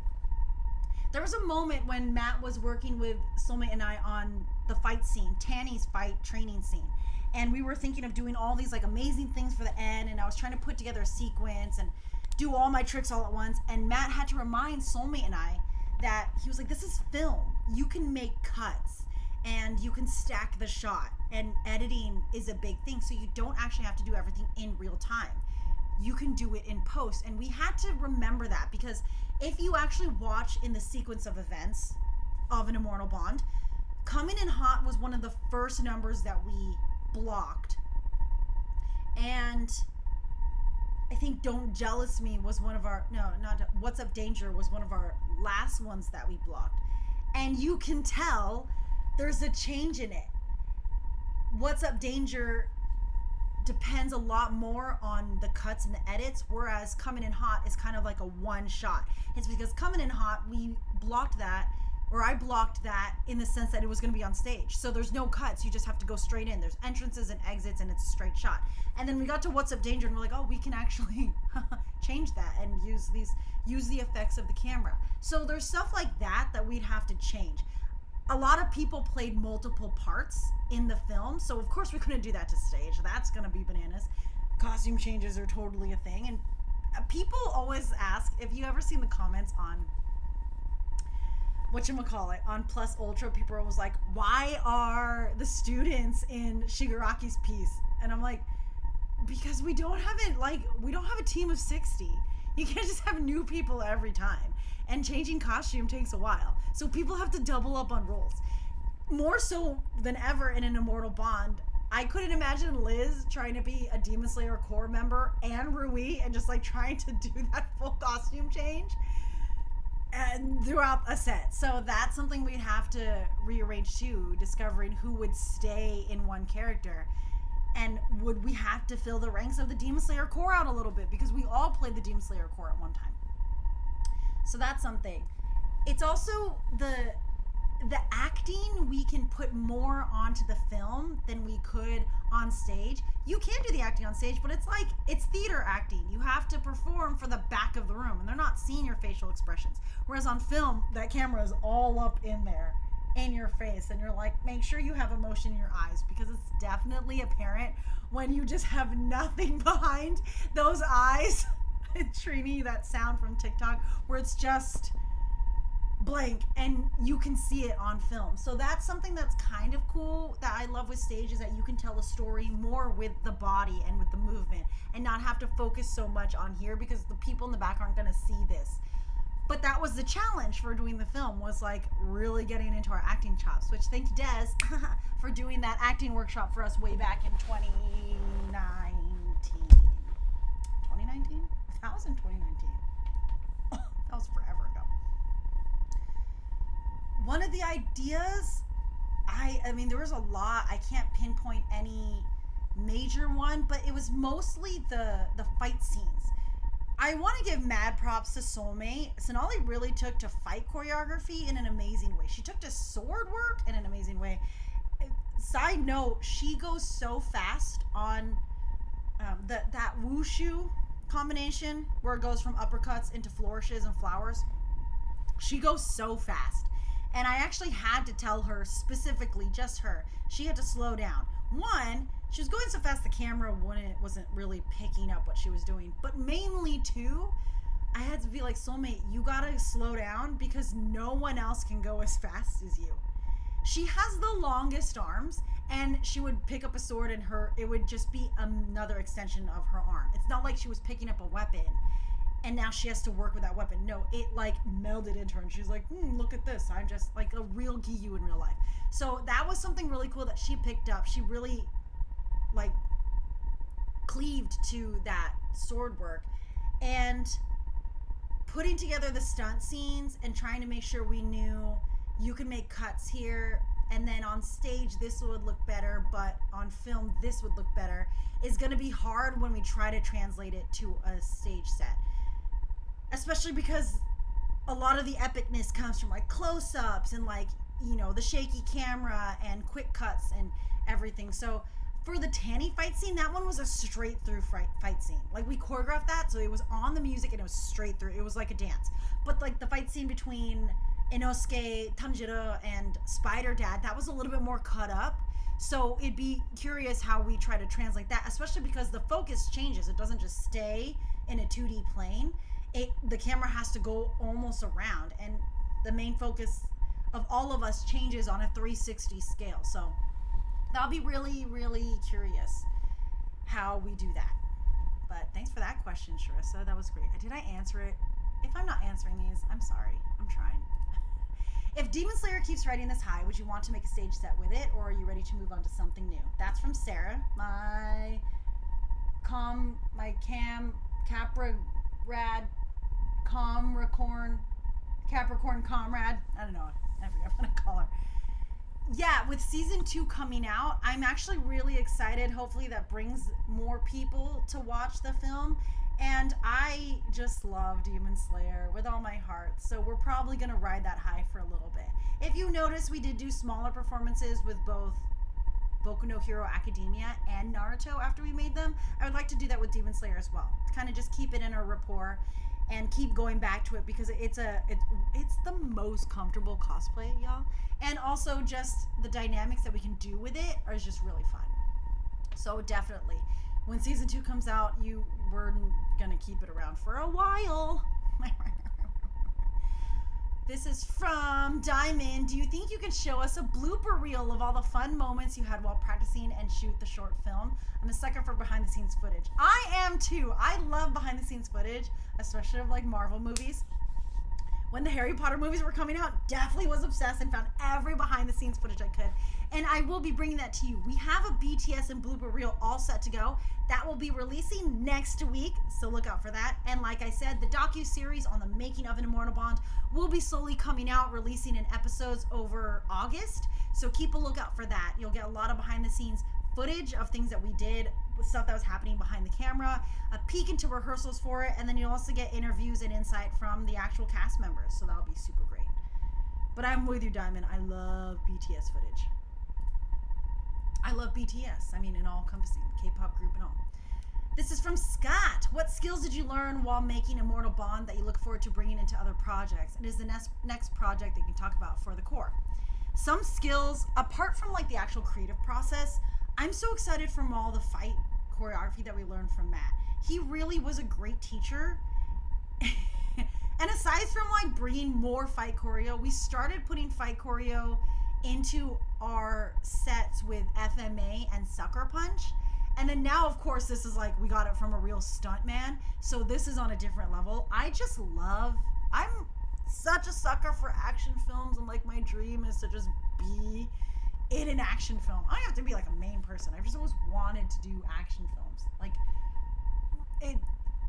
There was a moment when Matt was working with Soulmate and I on the fight scene, Tanny's fight training scene. And we were thinking of doing all these like amazing things for the end. And I was trying to put together a sequence and do all my tricks all at once. And Matt had to remind Soulmate and I that he was like, this is film. You can make cuts and you can stack the shot. And editing is a big thing. So you don't actually have to do everything in real time. You can do it in post. And we had to remember that, because if you actually watch in the sequence of events of An Immortal Bond, Coming in Hot was one of the first numbers that we blocked. And I think Don't Jealous Me was one of our, no, not What's Up Danger was one of our last ones that we blocked. And you can tell there's a change in it. What's Up Danger depends a lot more on the cuts and the edits, whereas Coming in Hot is kind of like a one shot. It's because Coming in Hot, we blocked that, or I blocked that in the sense that it was going to be on stage. So there's no cuts. You just have to go straight in. There's entrances and exits, and it's a straight shot. And then we got to What's Up Danger, and we're like, oh, we can actually change that and use the effects of the camera. So there's stuff like that we'd have to change. A lot of people played multiple parts in the film, so of course we couldn't do that to stage. That's going to be bananas. Costume changes are totally a thing. And people always ask, if you ever seen the comments on on Plus Ultra, people are always like, why are the students in Shigaraki's piece? And I'm like, because we don't have a team of 60. You can't just have new people every time. And changing costume takes a while. So people have to double up on roles. More so than ever in An Immortal Bond, I couldn't imagine Liz trying to be a Demon Slayer core member and Rui and just like trying to do that full costume change and throughout a set. So that's something we'd have to rearrange too, discovering who would stay in one character. And would we have to fill the ranks of the Demon Slayer core out a little bit, because we all played the Demon Slayer core at one time. So that's something. It's also the acting, we can put more onto the film than we could on stage. You can do the acting on stage, but it's theater acting. You have to perform for the back of the room, and they're not seeing your facial expressions. Whereas on film, that camera is all up in there, in your face, and you're like, make sure you have emotion in your eyes, because it's definitely apparent when you just have nothing behind those eyes. Trini, that sound from TikTok where it's just blank and you can see it on film. So that's something that's kind of cool that I love with stage, is that you can tell a story more with the body and with the movement and not have to focus so much on here, because the people in the back aren't going to see this. But that was the challenge for doing the film, was like really getting into our acting chops, which thank you, Des, for doing that acting workshop for us way back in 2019. 2019? That was in 2019. Oh, that was forever ago. One of the ideas, I mean, there was a lot. I can't pinpoint any major one, but it was mostly the fight scenes. I want to give mad props to Soulmate. Sonali really took to fight choreography in an amazing way. She took to sword work in an amazing way. Side note, she goes so fast on that wushu combination where it goes from uppercuts into flourishes and flowers. She goes so fast. And I actually had to tell her specifically, just her, she had to slow down. One, she was going so fast the camera wasn't really picking up what she was doing. But mainly two, I had to be like, Soulmate, you gotta slow down, because no one else can go as fast as you. She has the longest arms, and she would pick up a sword and it would just be another extension of her arm. It's not like she was picking up a weapon and now she has to work with that weapon. No, it like melded into her, and she's like, look at this. I'm just like a real Giyu in real life. So that was something really cool that she picked up. She really like cleaved to that sword work, and putting together the stunt scenes and trying to make sure we knew you can make cuts here. and then on stage this would look better, but on film this would look better, is going to be hard when we try to translate it to a stage set. Especially because a lot of the epicness comes from like close-ups and like, you know, the shaky camera and quick cuts and everything. So for the Tanny fight scene, that one was a straight through fight scene. Like we choreographed that, so it was on the music and it was straight through. It was like a dance. But like the fight scene between Inosuke, Tanjiro, and Spider Dad, that was a little bit more cut up. So it'd be curious how we try to translate that, especially because the focus changes. It doesn't just stay in a 2D plane. The camera has to go almost around, and the main focus of all of us changes on a 360 scale. So I'll be really, really curious how we do that. But thanks for that question, Sharissa. That was great. Did I answer it? If I'm not answering these, I'm sorry. I'm trying. If Demon Slayer keeps riding this high, would you want to make a stage set with it, or are you ready to move on to something new? That's from Sarah, my Capricorn comrade. I don't know. I forget what to call her. Yeah, with season 2 coming out, I'm actually really excited. Hopefully that brings more people to watch the film. And I just love Demon Slayer with all my heart. So we're probably going to ride that high for a little bit. If you notice, we did do smaller performances with both Boku no Hero Academia and Naruto after we made them. I would like to do that with Demon Slayer as well. To kind of just keep it in a rapport and keep going back to it, because it's the most comfortable cosplay, y'all. And also just the dynamics that we can do with it are just really fun. So definitely, when season 2 comes out, we're gonna keep it around for a while. This is from Diamond. Do you think you can show us a blooper reel of all the fun moments you had while practicing and shoot the short film? I'm a sucker for behind the scenes footage. I am too. I love behind the scenes footage, especially of like Marvel movies. When the Harry Potter movies were coming out, definitely was obsessed and found every behind the scenes footage I could. And I will be bringing that to you. We have a BTS and blooper reel all set to go. That will be releasing next week, so look out for that. And like I said, the docu-series on the making of An Immortal Bond will be slowly coming out, releasing in episodes over August. So keep a lookout for that. You'll get a lot of behind the scenes footage of things that we did, stuff that was happening behind the camera, a peek into rehearsals for it, and then you'll also get interviews and insight from the actual cast members. So that'll be super great. But I'm with you, Diamond. I love BTS footage. I love BTS. I mean, in all encompassing, K-pop group and all. This is from Scott. What skills did you learn while making Immortal Bond that you look forward to bringing into other projects? And is the next project that you can talk about for the core? Some skills, apart from like the actual creative process, I'm so excited from all the fight choreography that we learned from Matt. He really was a great teacher. And aside from like bringing more fight choreo, we started putting fight choreo into our sets with FMA and Sucker Punch. And then now, of course, this is like we got it from a real stunt man. So this is on a different level. I'm such a sucker for action films, and like my dream is to just be in an action film. I don't have to be like a main person. I've just always wanted to do action films. Like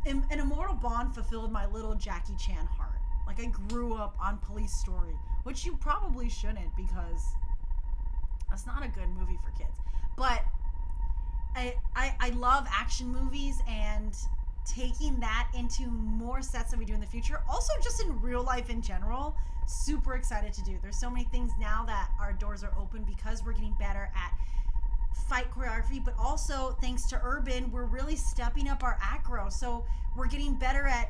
An Immortal Bond fulfilled my little Jackie Chan heart. Like I grew up on Police Story, which you probably shouldn't, because that's not a good movie for kids. But I love action movies, and taking that into more sets that we do in the future, also just in real life in general, super excited to do. There's so many things now that our doors are open because we're getting better at fight choreography, but also thanks to Urban, we're really stepping up our acro. So we're getting better at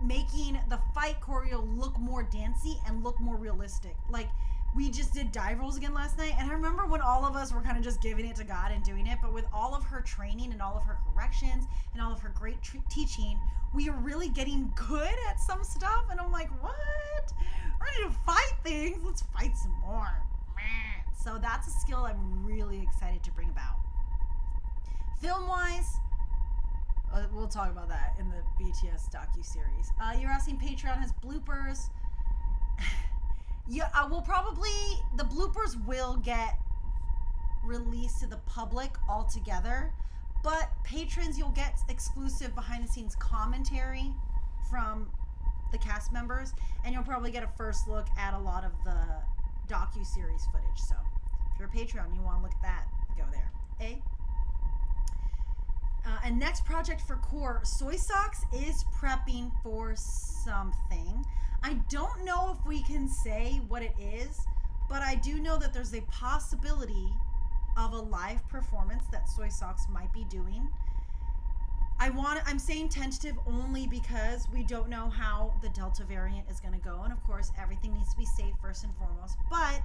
making the fight choreo look more dancey and look more realistic. Like we just did dive rolls again last night, and I remember when all of us were kind of just giving it to God and doing it, but with all of her training and all of her corrections and all of her great teaching, we are really getting good at some stuff. And I'm like, what? We're ready to fight things. Let's fight some more. So that's a skill I'm really excited to bring about. Film-wise, we'll talk about that in the BTS docu-series. You're asking Patron has bloopers. Yeah, the bloopers will get released to the public altogether, but patrons, you'll get exclusive behind-the-scenes commentary from the cast members, and you'll probably get a first look at a lot of the docu-series footage. So if you're a Patreon, you want to look at that, go there. And next project for Core, Soy Socks is prepping for something. I don't know if we can say what it is, but I do know that there's a possibility of a live performance that Soy Socks might be doing. I'm saying tentative only because we don't know how the Delta variant is going to go. And of course, everything needs to be safe first and foremost. But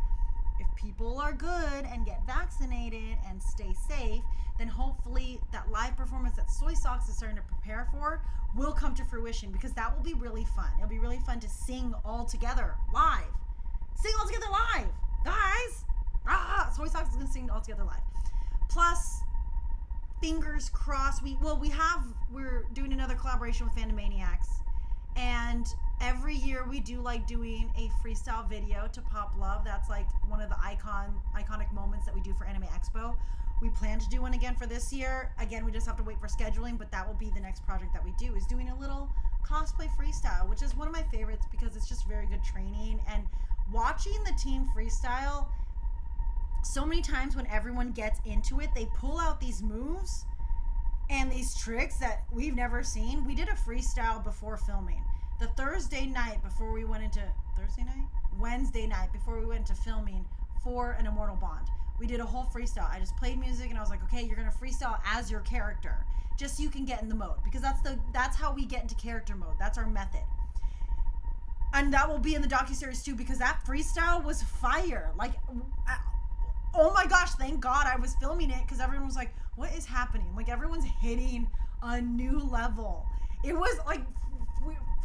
if people are good and get vaccinated and stay safe, then hopefully that live performance that Soy Socks is starting to prepare for will come to fruition, because that will be really fun. It'll be really fun to sing all together live. Sing all together live, guys. Soy Socks is going to sing all together live. Plus, fingers crossed, we're doing another collaboration with Fandomaniacs, and every year we do like doing a freestyle video to Pop Love. That's like one of the iconic moments that we do for Anime Expo. We plan to do one again for this year. Again, we just have to wait for scheduling, but that will be the next project that we do, is doing a little cosplay freestyle, which is one of my favorites because it's just very good training. And watching the team freestyle, so many times when everyone gets into it, they pull out these moves and these tricks that we've never seen. We did a freestyle before filming. The Wednesday night before we went into filming for An Immortal Bond. We did a whole freestyle. I just played music and I was like, okay, you're going to freestyle as your character, just so you can get in the mode, because that's how we get into character mode. That's our method. And that will be in the docuseries too, because that freestyle was fire. Like, oh my gosh, thank God I was filming it, because everyone was like, what is happening? Like, everyone's hitting a new level. It was like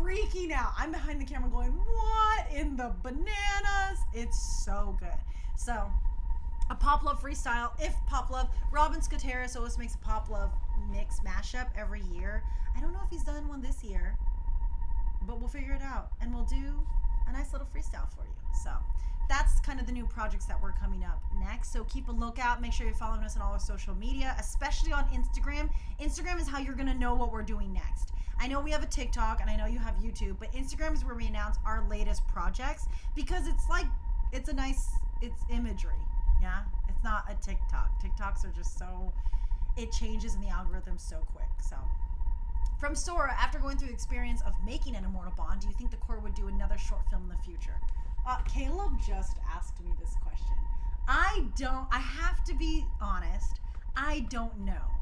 freaking out. I'm behind the camera going, what in the bananas? It's so good. So, a Pop Love freestyle. If Pop Love, Robin Skateris always makes a Pop Love mix mashup every year. I don't know if he's done one this year, but we'll figure it out, and we'll do a nice little freestyle for you. So that's kind of the new projects that we're coming up next. So keep a lookout. Make sure you're following us on all our social media, especially on Instagram. Instagram is how you're going to know what we're doing next. I know we have a TikTok, and I know you have YouTube, but Instagram is where we announce our latest projects, because it's imagery. Yeah, it's not a TikTok. TikToks are just it changes in the algorithm so quick. So, from Sora, after going through the experience of making An Immortal Bond, do you think the Corps would do another short film in the future? Caleb just asked me this question. I have to be honest, I don't know.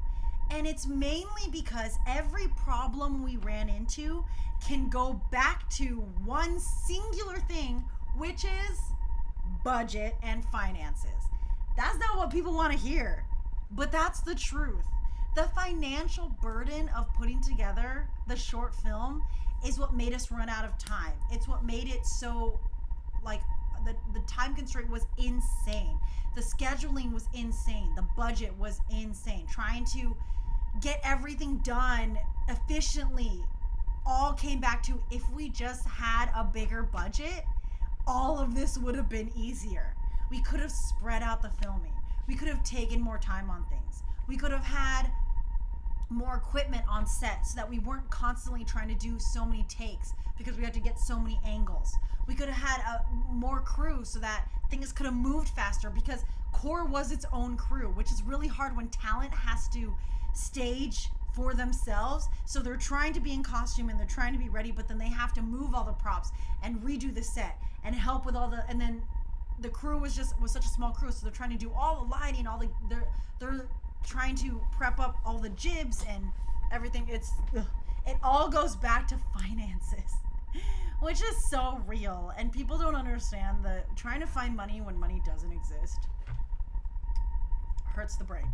And it's mainly because every problem we ran into can go back to one singular thing, which is budget and finances. That's not what people want to hear, but that's the truth. The financial burden of putting together the short film is what made us run out of time. It's what made it so, like, the time constraint was insane. The scheduling was insane. The budget was insane. Trying to get everything done efficiently all came back to, if we just had a bigger budget, all of this would have been easier. We could have spread out the filming. We could have taken more time on things. We could have had more equipment on set so that we weren't constantly trying to do so many takes because we had to get so many angles. We could have had more crew so that things could have moved faster, because Core was its own crew, which is really hard when talent has to stage for themselves. So they're trying to be in costume and they're trying to be ready, but then they have to move all the props and redo the set and help with all the, and then the crew was such a small crew, so they're trying to do all the lighting, they're trying to prep up all the jibs and everything. It all goes back to finances, which is so real, and people don't understand that trying to find money when money doesn't exist hurts the brain.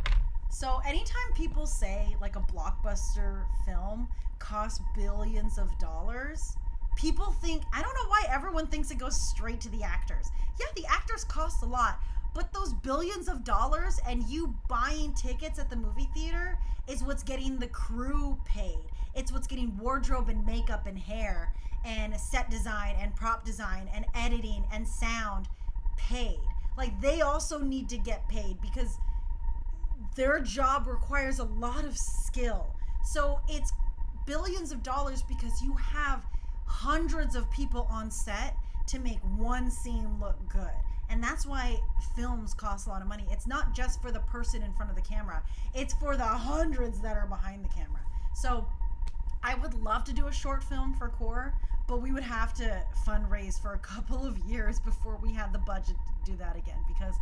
So anytime people say like a blockbuster film costs billions of dollars, people think, I don't know why everyone thinks it goes straight to the actors. Yeah, the actors cost a lot, but those billions of dollars and you buying tickets at the movie theater is what's getting the crew paid. It's what's getting wardrobe and makeup and hair and set design and prop design and editing and sound paid. Like, they also need to get paid because their job requires a lot of skill. So it's billions of dollars because you have hundreds of people on set to make one scene look good. And that's why films cost a lot of money. It's not just for the person in front of the camera. It's for the hundreds that are behind the camera. So I would love to do a short film for Core, but we would have to fundraise for a couple of years before we had the budget to do that again, because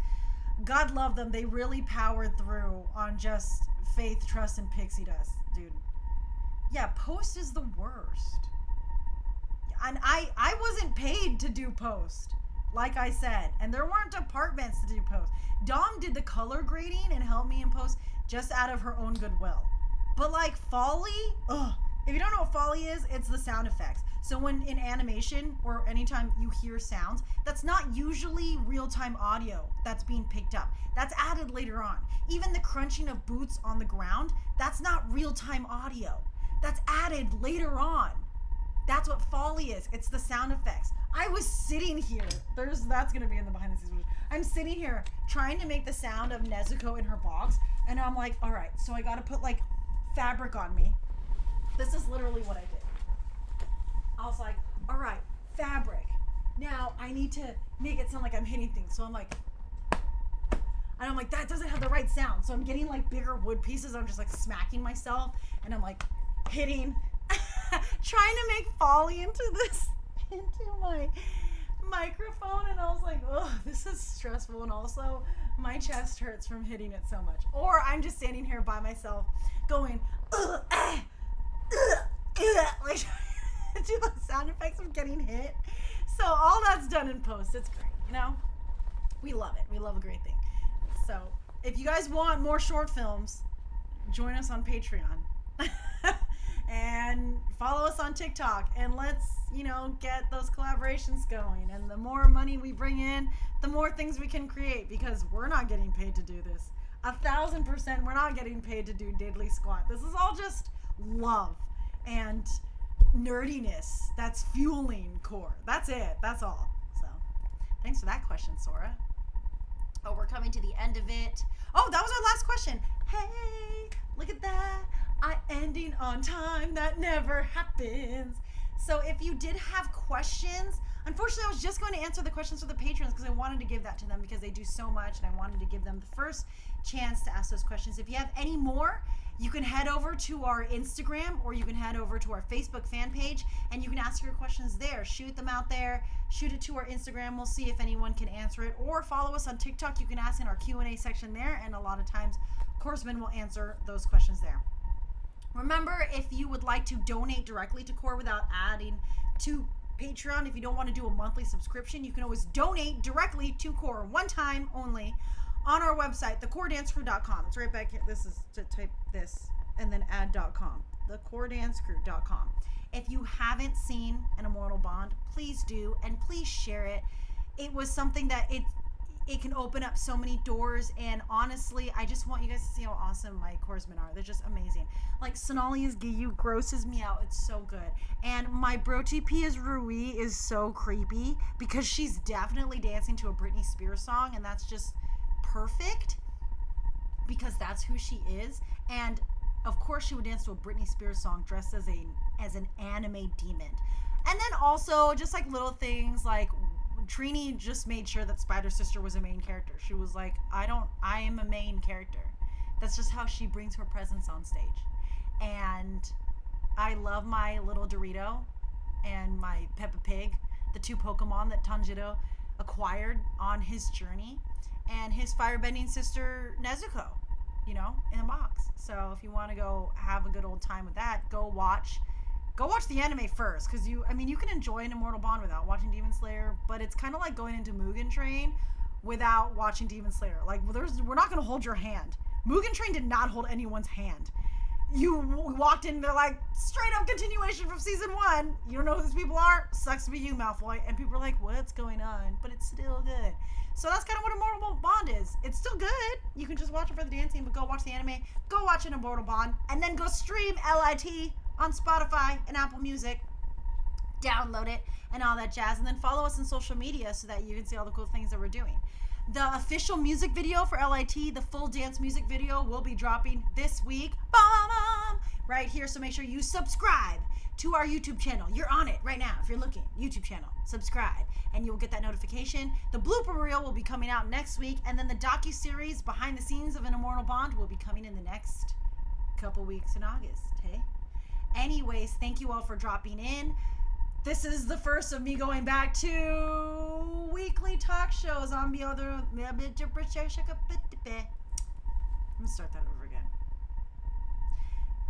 God love them, they really powered through on just faith, trust, and pixie dust, dude. Yeah, post is the worst. And I wasn't paid to do post, like I said, and there weren't departments to do post. Dom did the color grading and helped me in post just out of her own goodwill. But like Foley, if you don't know what Foley is, it's the sound effects. So when in animation or anytime you hear sounds, that's not usually real-time audio that's being picked up. That's added later on. Even the crunching of boots on the ground, that's not real-time audio. That's added later on. That's what Foley is. It's the sound effects. I was sitting here. That's going to be in the behind the scenes. I'm sitting here trying to make the sound of Nezuko in her box. And I'm like, all right, so I got to put like fabric on me. This is literally what I did. I was like, all right, fabric. Now I need to make it sound like I'm hitting things. So I'm like, that doesn't have the right sound. So I'm getting like bigger wood pieces. I'm just like smacking myself. And I'm like hitting, trying to make Foley into my microphone. And I was like, oh, this is stressful. And also my chest hurts from hitting it so much. Or I'm just standing here by myself going, like do the sound effects of getting hit. So all that's done in post. It's great, you know? We love it. We love a great thing. So if you guys want more short films, join us on Patreon. And follow us on TikTok, and let's, get those collaborations going. And the more money we bring in, the more things we can create, because we're not getting paid to do this. 1,000% we're not getting paid to do Diddly Squat. This is all just love and nerdiness that's fueling Core. That's it. That's all. So thanks for that question, Sora. Oh, we're coming to the end of it. Oh, that was our last question. Hey, look at that. I ending on time. That never happens. So if you did have questions, unfortunately, I was just going to answer the questions for the patrons because I wanted to give that to them because they do so much, and I wanted to give them the first chance to ask those questions. If you have any more, you can head over to our Instagram, or you can head over to our Facebook fan page, and you can ask your questions there. Shoot them out there. Shoot it to our Instagram. We'll see if anyone can answer it. Or follow us on TikTok. You can ask in our Q&A section there, and a lot of times, Coresman will answer those questions there. Remember, if you would like to donate directly to Core without adding to Patreon, if you don't want to do a monthly subscription, you can always donate directly to Core, one time only, on our website, thecoredancecrew.com. It's right back here. This is to type this and then add.com. Thecoredancecrew.com. If you haven't seen An Immortal Bond, please do, and please share it. It was something that it can open up so many doors, and honestly, I just want you guys to see how awesome my Coresmen are. They're just amazing. Like, Sonalia's Giyu grosses me out. It's so good. And my bro TP is Rui is so creepy because she's definitely dancing to a Britney Spears song, and that's just perfect because that's who she is. And of course she would dance to a Britney Spears song dressed as an anime demon. And then also just like little things like Trini just made sure that Spider Sister was a main character. She was like, I am a main character. That's just how she brings her presence on stage. And I love my little Dorito and my Peppa Pig, the two Pokemon that Tanjiro acquired on his journey, and his firebending sister Nezuko, in a box. So if you want to go have a good old time with that, go watch the anime first, because you can enjoy An Immortal Bond without watching Demon Slayer, but it's kind of like going into Mugen Train without watching Demon Slayer. Like, we're not going to hold your hand. Mugen Train did not hold anyone's hand. You walked in, they're like, straight up continuation from season 1. You don't know who these people are? Sucks to be you, Malfoy. And people are like, what's going on? But it's still good. So that's kind of what Immortal Bond is. It's still good. You can just watch it for the dancing, but go watch the anime. Go watch An Immortal Bond. And then go stream LIT on Spotify and Apple Music. Download it and all that jazz. And then follow us on social media so that you can see all the cool things that we're doing. The official music video for LIT, the full dance music video, will be dropping this week. Right here. So make sure you subscribe to our YouTube channel. You're on it right now. If you're looking, YouTube channel, subscribe, and you'll get that notification. The blooper reel will be coming out next week, and then the docu-series behind the scenes of An Immortal Bond will be coming in the next couple weeks in August, hey? Anyways, thank you all for dropping in. This is the first of me going back to weekly talk shows on the other. I'm gonna start that over again.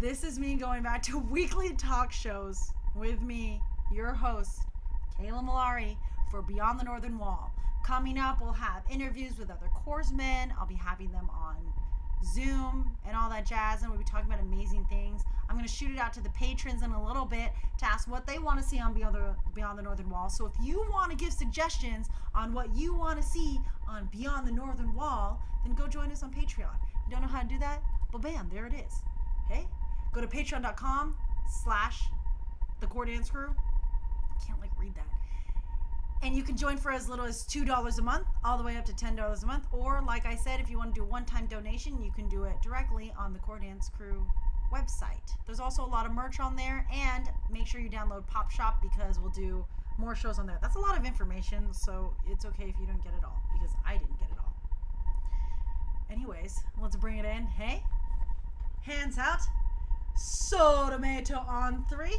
This is me going back to weekly talk shows with me, your host, Kayla Malari, for Beyond the Northern Wall. Coming up, we'll have interviews with other corpsmen. I'll be having them on Zoom and all that jazz, and we'll be talking about amazing things. I'm going to shoot it out to the patrons in a little bit to ask what they want to see on Beyond the Northern Wall. So if you want to give suggestions on what you want to see on Beyond the Northern Wall, then go join us on Patreon. You don't know how to do that? Well, bam, there it is. Okay? Go to patreon.com/the Core Dance Crew. I can't read that. And you can join for as little as $2 a month, all the way up to $10 a month. Or, like I said, if you want to do a one-time donation, you can do it directly on the Core Dance Crew website. There's also a lot of merch on there, and make sure you download Pop Shop because we'll do more shows on there. That's a lot of information, so it's okay if you don't get it all, because I didn't get it all. Anyways, let's bring it in. Hey, hands out. Tomato on 3.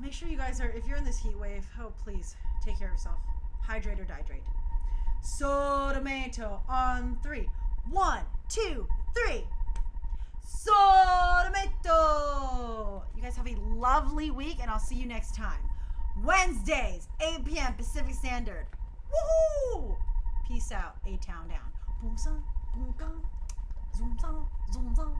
Make sure you guys are, if you're in this heat wave, oh, please take care of yourself. Hydrate or dihydrate. Tomato on 3. 1, 2, 3. Tomato. You guys have a lovely week, and I'll see you next time. Wednesdays, 8 p.m. Pacific Standard. Woohoo! Peace out. A-Town down. Boom, son, boom, gone. Zoom, son, zoom, son.